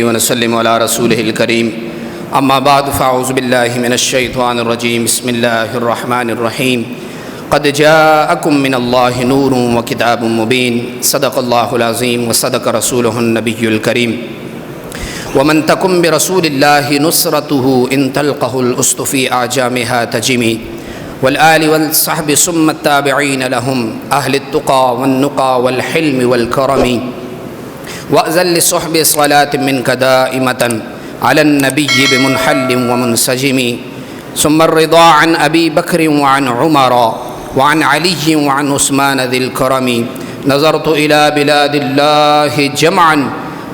ونسلم على رسوله الكريم اما بعد فاعوذ بالله من الشيطان الرجيم بسم الله الرحمن الرحيم قد جاءكم من الله نور وكتاب مبين صدق الله العظيم وصدق رسوله النبي الكريم ومن تكن برسول الله نصرته إن تلقه الأسد في أعجامها تجمي والآل والصحب ثم التابعين لهم أهل التقى والنقى والحلم والكرم وأذل صحب صلاة منك دائمة على النبي بمنحل ومنسجم ثم الرضا عن أبي بكر وعن عمر وعن علي وعن عثمان ذي الكرم نظرت إلى بلاد الله جمعا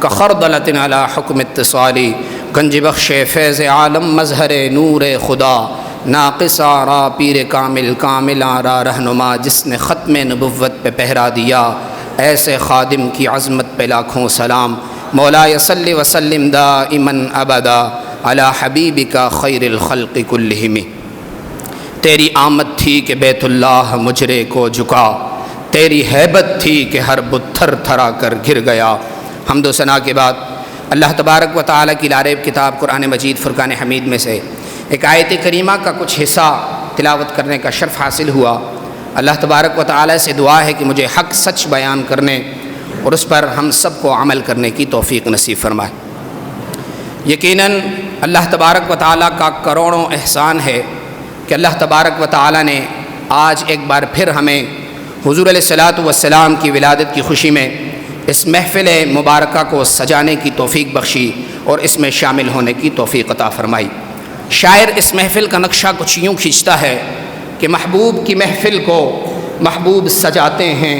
كخردلة على حكم اتصالي گنج بخش فیض عالم مظہر نور خدا ناقص آرا پیر کامل کامل آرا رہنما جس نے ختم نبوت پہ پہرا دیا ایسے خادم کی عظمت پہ لاکھوں سلام مولا صلی وسلم دائما ابدا علی حبیبک خیر الخلق کلہم۔ تیری آمد تھی کہ بیت اللہ مجرے کو جھکا، تیری ہیبت تھی کہ ہر بت تھر تھرا کر گر گیا۔ حمد و ثنا کے بعد اللہ تبارک و تعالیٰ کی لاریب کتاب قرآن مجید فرقان حمید میں سے ایک آیت کریمہ کا کچھ حصہ تلاوت کرنے کا شرف حاصل ہوا۔ اللہ تبارک و تعالیٰ سے دعا ہے کہ مجھے حق سچ بیان کرنے اور اس پر ہم سب کو عمل کرنے کی توفیق نصیب فرمائے۔ یقیناً اللہ تبارک و تعالیٰ کا کروڑوں احسان ہے کہ اللہ تبارک و تعالیٰ نے آج ایک بار پھر ہمیں حضور علیہ الصلاۃ والسلام کی ولادت کی خوشی میں اس محفل مبارکہ کو سجانے کی توفیق بخشی اور اس میں شامل ہونے کی توفیق عطا فرمائی۔ شاعر اس محفل کا نقشہ کچھ یوں کھینچتا ہے کہ محبوب کی محفل کو محبوب سجاتے ہیں،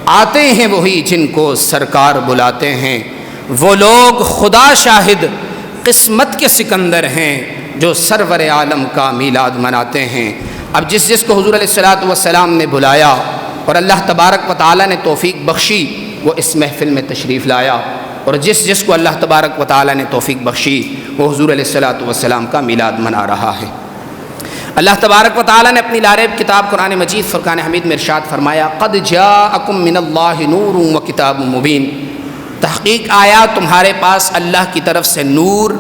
آتے ہیں وہی جن کو سرکار بلاتے ہیں، وہ لوگ خدا شاہد قسمت کے سکندر ہیں جو سرور عالم کا میلاد مناتے ہیں۔ اب جس کو حضور علیہ الصلاۃ والسلام نے بلایا اور اللہ تبارک و تعالیٰ نے توفیق بخشی وہ اس محفل میں تشریف لایا، اور جس کو اللہ تبارک و تعالیٰ نے توفیق بخشی وہ حضور علیہ الصلاۃ والسلام کا میلاد منا رہا ہے۔ اللہ تبارک و تعالیٰ نے اپنی لاریب کتاب قرآن مجید فرقان حمید میں ارشاد فرمایا قد جاءکم من اللہ نور وکتاب مبین، تحقیق آیا تمہارے پاس اللہ کی طرف سے نور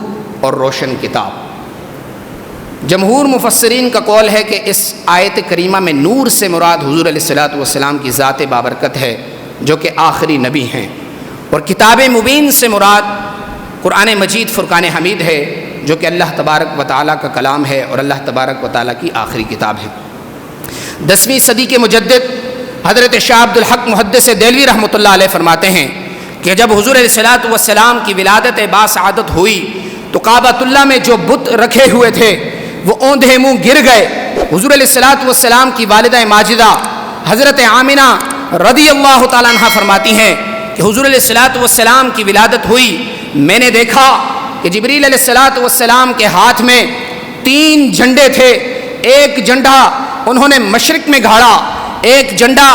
اور روشن کتاب۔ جمہور مفسرین کا قول ہے کہ اس آیت کریمہ میں نور سے مراد حضور علیہ الصلاۃ والسلام کی ذات بابرکت ہے جو کہ آخری نبی ہیں، اور کتاب مبین سے مراد قرآن مجید فرقان حمید ہے جو کہ اللہ تبارک و تعالیٰ کا کلام ہے اور اللہ تبارک و تعالیٰ کی آخری کتاب ہے۔ 10ویں صدی کے مجدد حضرت شاہ عبد الحق محدث دہلوی رحمۃ اللہ علیہ فرماتے ہیں کہ جب حضور علیہ الصلاۃ والسلام کی ولادت باسعادت ہوئی تو کعبۃ اللہ میں جو بت رکھے ہوئے تھے وہ اوندھے منہ گر گئے۔ حضور علیہ الصلاۃ والسلام کی والدہ ماجدہ حضرت آمنہ رضی اللہ تعالیٰ عنہ فرماتی ہیں کہ حضور علیہ الصلاۃ والسلام کی ولادت ہوئی، میں نے دیکھا کہ جبریل علیہ الصلاۃ والسلام کے ہاتھ میں 3 جھنڈے تھے، ایک جھنڈا انہوں نے مشرق میں گاڑا، ایک جھنڈا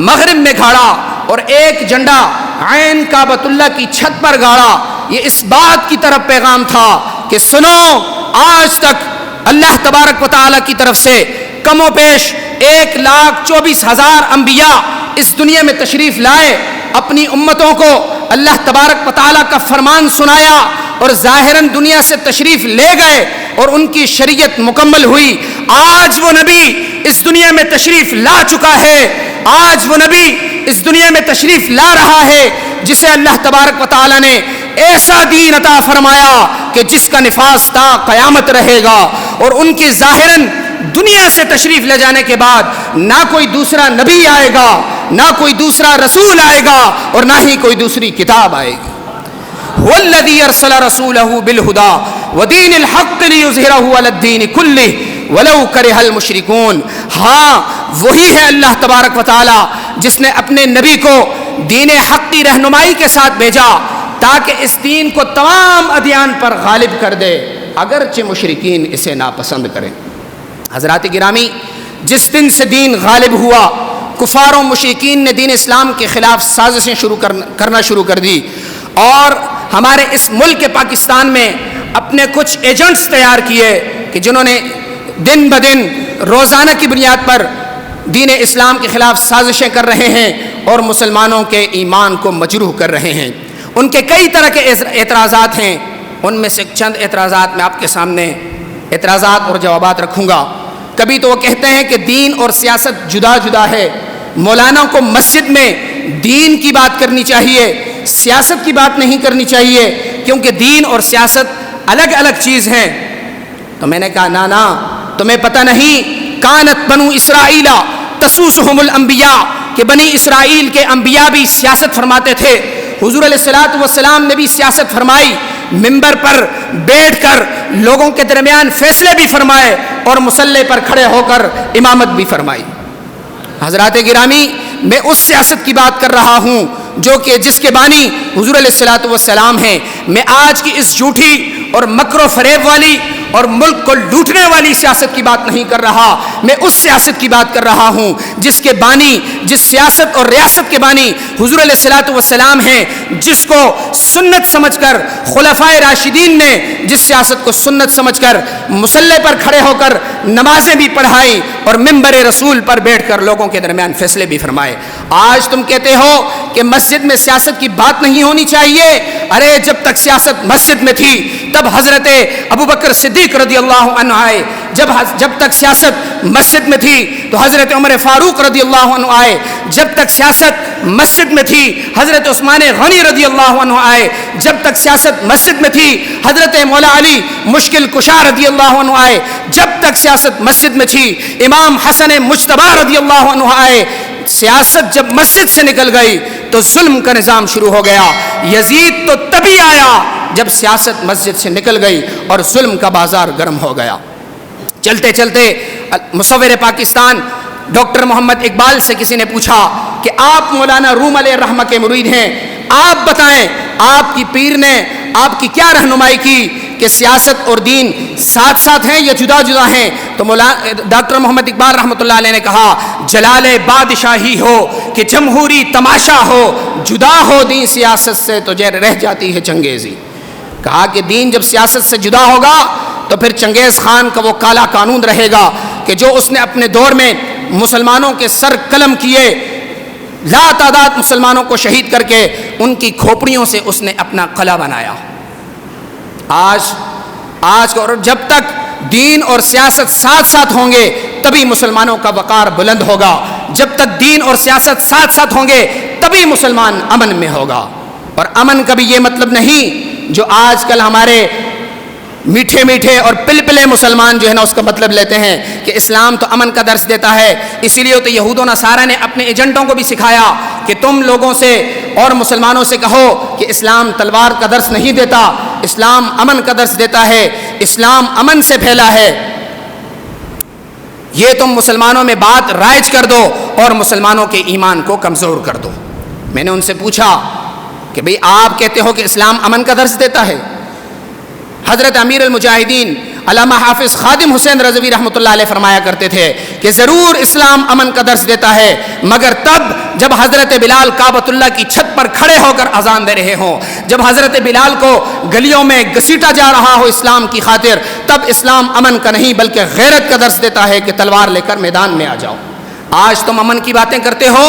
مغرب میں گاڑا اور ایک جھنڈا عین کعبۃ اللہ کی چھت پر گاڑا۔ یہ اس بات کی طرف پیغام تھا کہ سنو، آج تک اللہ تبارک و تعالیٰ کی طرف سے کم و بیش 1,24,000 انبیاء اس دنیا میں تشریف لائے، اپنی امتوں کو اللہ تبارک و تعالیٰ کا فرمان سنایا اور ظاہراً دنیا سے تشریف لے گئے اور ان کی شریعت مکمل ہوئی۔ آج وہ نبی اس دنیا میں تشریف لا چکا ہے، آج وہ نبی اس دنیا میں تشریف لا رہا ہے جسے اللہ تبارک و تعالیٰ نے ایسا دین عطا فرمایا کہ جس کا نفاذ تا قیامت رہے گا، اور ان کی ظاہراً دنیا سے تشریف لے جانے کے بعد نہ کوئی دوسرا نبی آئے گا، نہ کوئی دوسرا رسول آئے گا اور نہ ہی کوئی دوسری کتاب آئے گی۔ والذی ارسل رسولہ بالہدی ودین الحق لیظہرہ علی الدین کلہ ولو کرہ المشرکون۔ ہاں وہی ہے اللہ تبارک و تعالی جس نے اپنے نبی کو دین حق کی رہنمائی کے ساتھ بھیجا تاکہ اس دین کو تمام ادیان پر غالب کر دے اگرچہ مشرکین اسے ناپسند کریں۔ حضرات گرامی، جس دن سے دین غالب ہوا کفار و مشرکین نے دین اسلام کے خلاف سازشیں کرنا شروع کر دی، اور ہمارے اس ملک پاکستان میں اپنے کچھ ایجنٹس تیار کیے کہ جنہوں نے دن بدن روزانہ کی بنیاد پر دین اسلام کے خلاف سازشیں کر رہے ہیں اور مسلمانوں کے ایمان کو مجروح کر رہے ہیں۔ ان کے کئی طرح کے اعتراضات ہیں، ان میں سے چند اعتراضات میں آپ کے سامنے اعتراضات اور جوابات رکھوں گا۔ کبھی تو وہ کہتے ہیں کہ دین اور سیاست جدا جدا ہے، مولانا کو مسجد میں دین کی بات کرنی چاہیے، سیاست کی بات نہیں کرنی چاہیے، کیونکہ دین اور سیاست الگ الگ چیز ہیں۔ تو میں نے کہا نا، تمہیں پتہ نہیں، کانت بنو اسرائیل تسوسہم الانبیاء، کہ بنی اسرائیل کے انبیاء بھی سیاست فرماتے تھے۔ حضور علیہ الصلوۃ والسلام نے بھی سیاست فرمائی، منبر پر بیٹھ کر لوگوں کے درمیان فیصلے بھی فرمائے اور مصلی پر کھڑے ہو کر امامت بھی فرمائی۔ حضرات گرامی، میں اس سیاست کی بات کر رہا ہوں جو کہ جس کے بانی حضور علیہ الصلوۃ والسلام ہیں۔ میں آج کی اس جھوٹی اور مکر و فریب والی اور ملک کو لوٹنے والی سیاست کی بات نہیں کر رہا، میں اس سیاست کی بات کر رہا ہوں جس کے بانی، جس سیاست اور ریاست کے بانی حضور علیہ الصلوۃ والسلام ہیں، جس کو سنت سمجھ کر خلفائے راشدین نے جس سیاست کو سنت سمجھ کر مصلی پر کھڑے ہو کر نمازیں بھی پڑھائیں اور منبر رسول پر بیٹھ کر لوگوں کے درمیان فیصلے بھی فرمائے۔ آج تم کہتے ہو کہ مسجد میں سیاست کی بات نہیں ہونی چاہیے۔ ارے جب تک سیاست مسجد میں تھی تب حضرت ابوبکر صدیق رضی اللہ عنہ آئے، جب تک سیاست مسجد میں تھی تو حضرت عمر فاروق رضی اللہ عنہ آئے، جب تک سیاست مسجد میں تھی حضرت عثمان غنی رضی اللہ عنہ آئے، جب تک سیاست مسجد میں تھی حضرت مولا علی مشکل کشا رضی اللہ عنہ آئے، جب تک سیاست مسجد میں تھی امام حسن مجتبی رضی اللہ عنہ آئے۔ سیاست جب مسجد سے نکل گئی تو ظلم کا نظام شروع ہو گیا۔ یزید تو تبھی آیا جب سیاست مسجد سے نکل گئی اور ظلم کا بازار گرم ہو گیا۔ چلتے چلتے مصور پاکستان ڈاکٹر محمد اقبال سے کسی نے پوچھا کہ آپ مولانا روم علیہ الرحمہ کے مرید ہیں، آپ بتائیں آپ کی پیر نے آپ کی کیا رہنمائی کی کہ سیاست اور دین ساتھ ساتھ ہیں یا جدا جدا ہیں؟ تو ڈاکٹر محمد اقبال رحمۃ اللہ علیہ نے کہا، جلال بادشاہی ہو کہ جمہوری تماشا ہو، جدا ہو دین سیاست سے تو رہ جاتی ہے چنگیزی۔ کہا کہ دین جب سیاست سے جدا ہوگا تو پھر چنگیز خان کا وہ کالا قانون رہے گا کہ جو اس نے اپنے دور میں مسلمانوں کے سر قلم کیے، لا تعداد مسلمانوں کو شہید کر کے ان کی کھوپڑیوں سے اس نے اپنا قلعہ بنایا۔ آج اور جب تک دین اور سیاست ساتھ ساتھ ہوں گے تبھی مسلمانوں کا وقار بلند ہوگا، جب تک دین اور سیاست ساتھ ساتھ ہوں گے تبھی مسلمان امن میں ہوگا۔ اور امن کا بھی یہ مطلب نہیں جو آج کل ہمارے میٹھے میٹھے اور پلپلے مسلمان جو ہے نا اس کا مطلب لیتے ہیں کہ اسلام تو امن کا درس دیتا ہے، اسی لیے تو یہود و نصارہ نے اپنے ایجنٹوں کو بھی سکھایا کہ تم لوگوں سے اور مسلمانوں سے کہو کہ اسلام تلوار کا درس نہیں دیتا، اسلام امن کا درس دیتا ہے، اسلام امن سے پھیلا ہے۔ یہ تم مسلمانوں میں بات رائج کر دو اور مسلمانوں کے ایمان کو کمزور کر دو۔ میں نے ان سے پوچھا کہ بھئی آپ کہتے ہو کہ اسلام امن کا درس دیتا ہے؟ حضرت امیر المجاہدین علامہ حافظ خادم حسین رضوی رحمۃ اللہ علیہ فرمایا کرتے تھے کہ ضرور اسلام امن کا درس دیتا ہے، مگر تب جب حضرت بلال کعبۃ اللہ کی چھت پر کھڑے ہو کر اذان دے رہے ہوں، جب حضرت بلال کو گلیوں میں گھسیٹا جا رہا ہو اسلام کی خاطر، تب اسلام امن کا نہیں بلکہ غیرت کا درس دیتا ہے کہ تلوار لے کر میدان میں آ جاؤ۔ آج تم امن کی باتیں کرتے ہو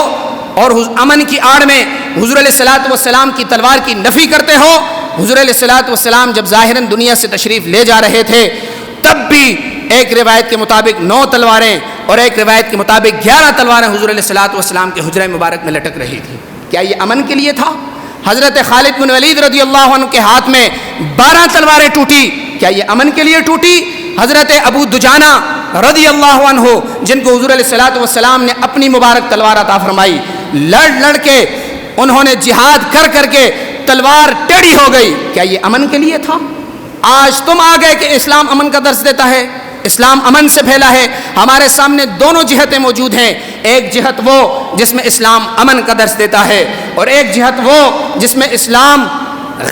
اور امن کی آڑ میں حضور علیہ الصلوۃ والسلام کی تلوار کی نفی کرتے ہو۔ حضور علیہ الصلوۃ والسلام جب ظاہراً دنیا سے تشریف لے جا رہے تھے تب بھی ایک روایت کے مطابق 9 تلواریں اور ایک روایت کے مطابق 11 تلواریں حضور علیہ الصلوۃ والسلام کے حجرہ مبارک میں لٹک رہی تھی۔ کیا یہ امن کے لیے تھا؟ حضرت خالد بن ولید رضی اللہ عنہ کے ہاتھ میں 12 تلواریں ٹوٹی، کیا یہ امن کے لیے ٹوٹی؟ حضرت ابو دجانہ رضی اللہ عنہ جن کو حضور علیہ الصلوۃ والسلام نے اپنی مبارک تلوار عطا فرمائی، لڑ کے انہوں نے جہاد کر کر کے تلوار ٹیڑھی ہو گئی، کیا یہ امن کے لیے تھا؟ آج تم آ گئے کہ اسلام امن کا درس دیتا ہے، اسلام امن سے پھیلا ہے۔ ہمارے سامنے دونوں جہتیں موجود ہیں، ایک جہت وہ جس میں اسلام امن کا درس دیتا ہے اور ایک جہت وہ جس میں اسلام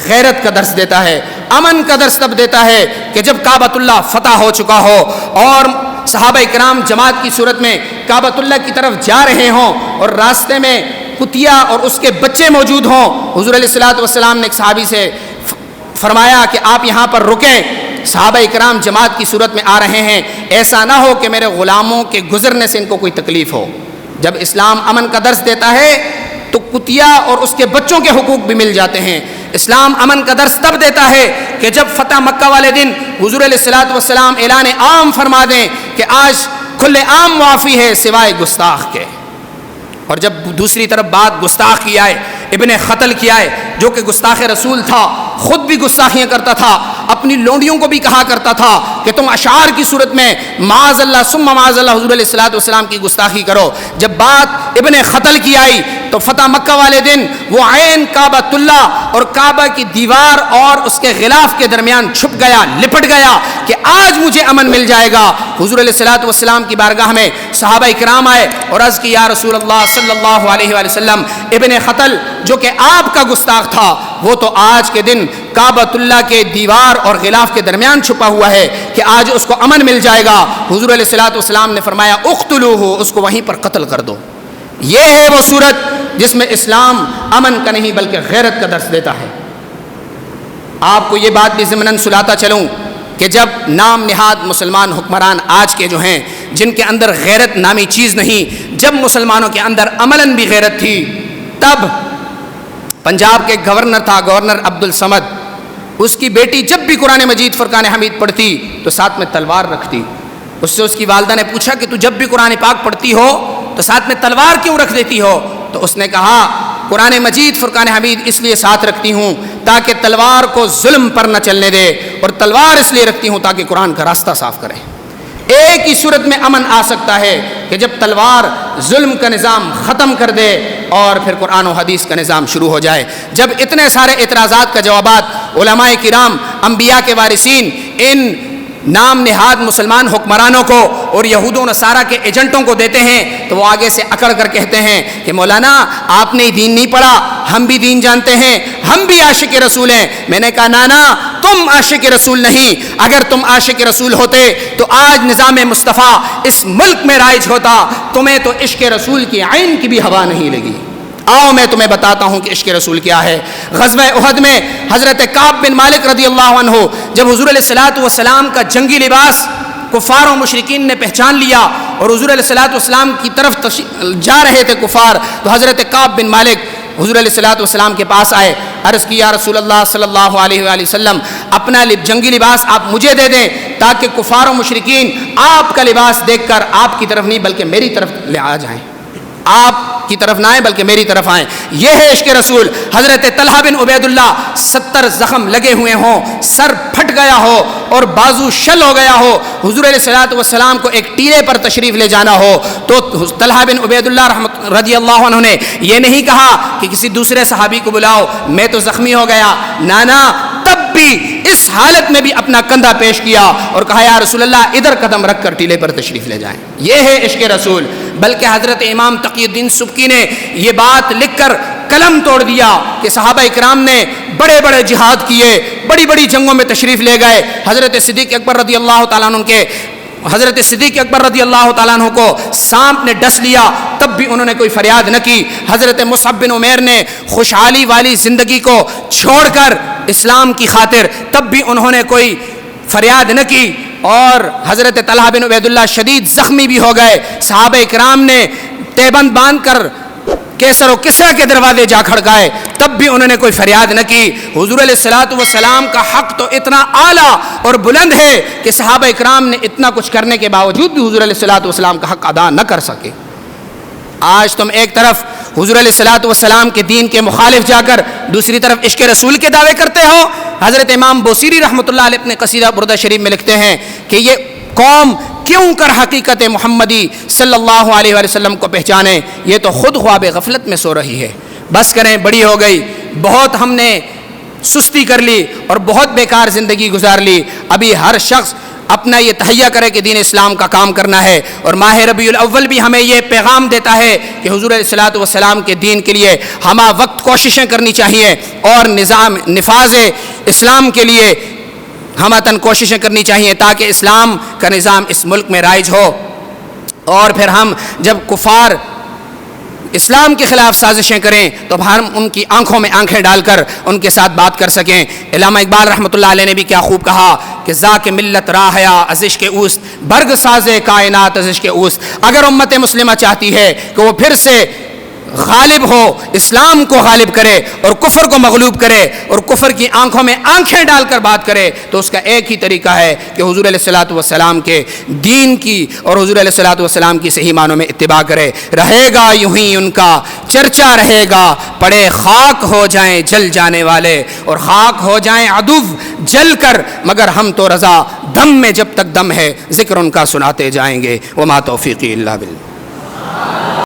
غیرت کا درس دیتا ہے۔ امن کا درس تب دیتا ہے کہ جب کعبۃ اللہ فتح ہو چکا ہو اور صحابہ کرام جماعت کی صورت میں کعبۃ اللہ کی طرف جا رہے ہوں اور راستے میں کتیا اور اس کے بچے موجود ہوں۔ حضور علیہ الصلوۃ والسلام نے ایک صحابی سے فرمایا کہ آپ یہاں پر رکیں، صحابہ کرام جماعت کی صورت میں آ رہے ہیں، ایسا نہ ہو کہ میرے غلاموں کے گزرنے سے ان کو کوئی تکلیف ہو۔ جب اسلام امن کا درس دیتا ہے تو کتیا اور اس کے بچوں کے حقوق بھی مل جاتے ہیں، اسلام امن کا درس تب دیتا ہے کہ جب فتح مکہ والے دن حضور علیہ الصلوۃ والسلام اعلان عام فرما دیں کہ آج کھلے عام معافی ہے سوائے گستاخ کے. اور جب دوسری طرف بات گستاخ کی آئے، ابن قتل کی آئے جو کہ گستاخ رسول تھا، خود بھی گستاخیاں کرتا تھا، اپنی لونڈیوں کو بھی کہا کرتا تھا کہ تم اشعار کی صورت میں معاذ اللہ ثم معاذ اللہ حضور علیہ الصلوۃ والسلام کی گستاخی کرو. جب بات ابن قتل کی آئی تو فتح مکہ والے دن وہ عین کعبۃ اللہ اور کعبہ کی دیوار اور اس کے غلاف کے درمیان چھپ گیا، لپٹ گیا کہ آج مجھے امن مل جائے گا. حضور علیہ الصلوۃ والسلام کی بارگاہ میں صحابہ کرام آئے اور عرض کی یا رسول اللہ صلی اللہ علیہ وآلہ وسلم، ابن قتل جو کہ آپ کا گستاخ تھا وہ تو آج کے دن کعبۃ اللہ کے دیوار اور غلاف کے درمیان چھپا ہوا ہے کہ آج اس کو امن مل جائے گا. حضور علیہ الصلوۃ والسلام نے فرمایا اقتلوہ، اس کو وہیں پر قتل کر دو. یہ ہے وہ صورت جس میں اسلام امن کا نہیں بلکہ غیرت کا درس دیتا ہے. آپ کو یہ بات بھی ضمناً سلاتا چلوں کہ جب نام نہاد مسلمان حکمران آج کے جو ہیں جن کے اندر غیرت نامی چیز نہیں، جب مسلمانوں کے اندر عملاً بھی غیرت تھی، تب پنجاب کے گورنر تھا گورنر عبدالصمد، اس کی بیٹی جب بھی قرآن مجید فرقان حمید پڑھتی تو ساتھ میں تلوار رکھتی. اس سے اس کی والدہ نے پوچھا کہ تو جب بھی قرآن پاک پڑھتی ہو تو ساتھ میں تلوار کیوں رکھ دیتی ہو؟ تو اس نے کہا قرآن مجید فرقان حمید اس لیے ساتھ رکھتی ہوں تاکہ تلوار کو ظلم پر نہ چلنے دے، اور تلوار اس لیے رکھتی ہوں تاکہ قرآن کا راستہ صاف کرے. ایک ہی صورت میں امن آ سکتا ہے کہ جب تلوار ظلم کا نظام ختم کر دے اور پھر قرآن و حدیث کا نظام شروع ہو جائے. جب اتنے سارے اعتراضات کا جوابات علماء کرام، انبیاء کے وارثین ان نام نہاد مسلمان حکمرانوں کو اور یہود و نصارہ کے ایجنٹوں کو دیتے ہیں تو وہ آگے سے اکڑ کر کہتے ہیں کہ مولانا آپ نے دین نہیں پڑھا، ہم بھی دین جانتے ہیں، ہم بھی عاشق رسول ہیں. میں نے کہا نانا تم عاشق رسول نہیں، اگر تم عاشق رسول ہوتے تو آج نظام مصطفیٰ اس ملک میں رائج ہوتا. تمہیں تو عشق رسول کی عین کی بھی ہوا نہیں لگی. آؤ میں تمہیں بتاتا ہوں کہ عشق رسول کیا ہے. غزوہ احد میں حضرت کعب بن مالک رضی اللہ عنہ جب حضور علیہ الصلوۃ والسلام کا جنگی لباس کفار و مشرکین نے پہچان لیا اور حضور علیہ الصلوۃ والسلام کی طرف جا رہے تھے کفار، تو حضرت کعب بن مالک حضور علیہ الصلوۃ والسلام کے پاس آئے، عرض کی یا رسول اللہ صلی اللہ علیہ وآلہ وسلم اپنا جنگی لباس آپ مجھے دے دیں تاکہ کفار و مشرکین آپ کا لباس دیکھ کر آپ کی طرف نہیں بلکہ میری طرف لے آ جائیں، آپ کی طرف نہ آئیں بلکہ میری طرف آئیں. یہ ہے عشق رسول. حضرت طلحہ بن عبید اللہ 70 زخم لگے ہوئے ہوں، سر پھٹ گیا ہو اور بازو شل ہو گیا ہو، حضور علیہ الصلوۃ والسلام کو ایک ٹیلے پر تشریف لے جانا ہو تو طلحہ بن عبید اللہ رضی اللہ عنہ نے یہ نہیں کہا کہ کسی دوسرے صحابی کو بلاؤ میں تو زخمی ہو گیا. نانا تب بھی اس حالت میں بھی اپنا کندھا پیش کیا اور کہا یا رسول اللہ ادھر قدم رکھ کر ٹیلے پر تشریف لے جائیں. یہ ہے عشق رسول. بلکہ حضرت امام تقی الدین سبکی نے یہ بات لکھ کر قلم توڑ دیا کہ صحابہ اکرام نے بڑے بڑے جہاد کیے، بڑی بڑی جنگوں میں تشریف لے گئے. حضرت صدیق اکبر رضی اللہ تعالیٰ عنہ کے حضرت صدیق اکبر رضی اللہ تعالیٰ عنہ کو سانپ نے ڈس لیا تب بھی انہوں نے کوئی فریاد نہ کی. حضرت مصعب بن عمیر نے خوشحالی والی زندگی کو چھوڑ کر اسلام کی خاطر تب بھی انہوں نے کوئی فریاد نہ کی. اور حضرت طلحہ بن عبید اللہ شدید زخمی بھی ہو گئے. صحابہ اکرام نے تیبند باندھ کر کیسر و کسرا کے دروازے جا کھڑکائے تب بھی انہوں نے کوئی فریاد نہ کی. حضور علیہ الصلوۃ والسلام کا حق تو اتنا اعلیٰ اور بلند ہے کہ صحابہ اکرام نے اتنا کچھ کرنے کے باوجود بھی حضور علیہ الصلوۃ والسلام کا حق ادا نہ کر سکے. آج تم ایک طرف حضور علیہ الصلوۃ والسلام کے دین کے مخالف جا کر دوسری طرف عشق رسول کے دعوے کرتے ہو. حضرت امام بوصیری رحمۃ اللہ علیہ اپنے قصیدہ بردہ شریف میں لکھتے ہیں کہ یہ قوم کیوں کر حقیقت محمدی صلی اللہ علیہ وآلہ وسلم کو پہچانے، یہ تو خود خواب غفلت میں سو رہی ہے. بس کریں، بڑی ہو گئی، بہت ہم نے سستی کر لی اور بہت بیکار زندگی گزار لی. ابھی ہر شخص اپنا یہ تہیہ کرے کہ دین اسلام کا کام کرنا ہے. اور ماہ ربیع الاول بھی ہمیں یہ پیغام دیتا ہے کہ حضور علیہ الصلوۃ والسلام کے دین کے لیے ہمہ وقت کوششیں کرنی چاہیے اور نفاذ اسلام کے لیے ہمتاً کوششیں کرنی چاہیے تاکہ اسلام کا نظام اس ملک میں رائج ہو. اور پھر ہم جب کفار اسلام کے خلاف سازشیں کریں تو ہم ان کی آنکھوں میں آنکھیں ڈال کر ان کے ساتھ بات کر سکیں. علامہ اقبال رحمۃ اللہ علیہ نے بھی کیا خوب کہا کہ ذاک ملت راہیا ازش کے اوست برگ ساز کائنات ازش کے اوست. اگر امت مسلمہ چاہتی ہے کہ وہ پھر سے غالب ہو، اسلام کو غالب کرے اور کفر کو مغلوب کرے اور کفر کی آنکھوں میں آنکھیں ڈال کر بات کرے، تو اس کا ایک ہی طریقہ ہے کہ حضور علیہ الصلوۃ والسلام کے دین کی اور حضور علیہ الصلوۃ والسلام کی صحیح معنوں میں اتباع کرے۔ رہے گا یوں ہی ان کا چرچا رہے گا، پڑے خاک ہو جائیں جل جانے والے، اور خاک ہو جائیں عدو جل کر، مگر ہم تو رضا دم میں جب تک دم ہے ذکر ان کا سناتے جائیں گے۔ وما توفیقی الا باللہ۔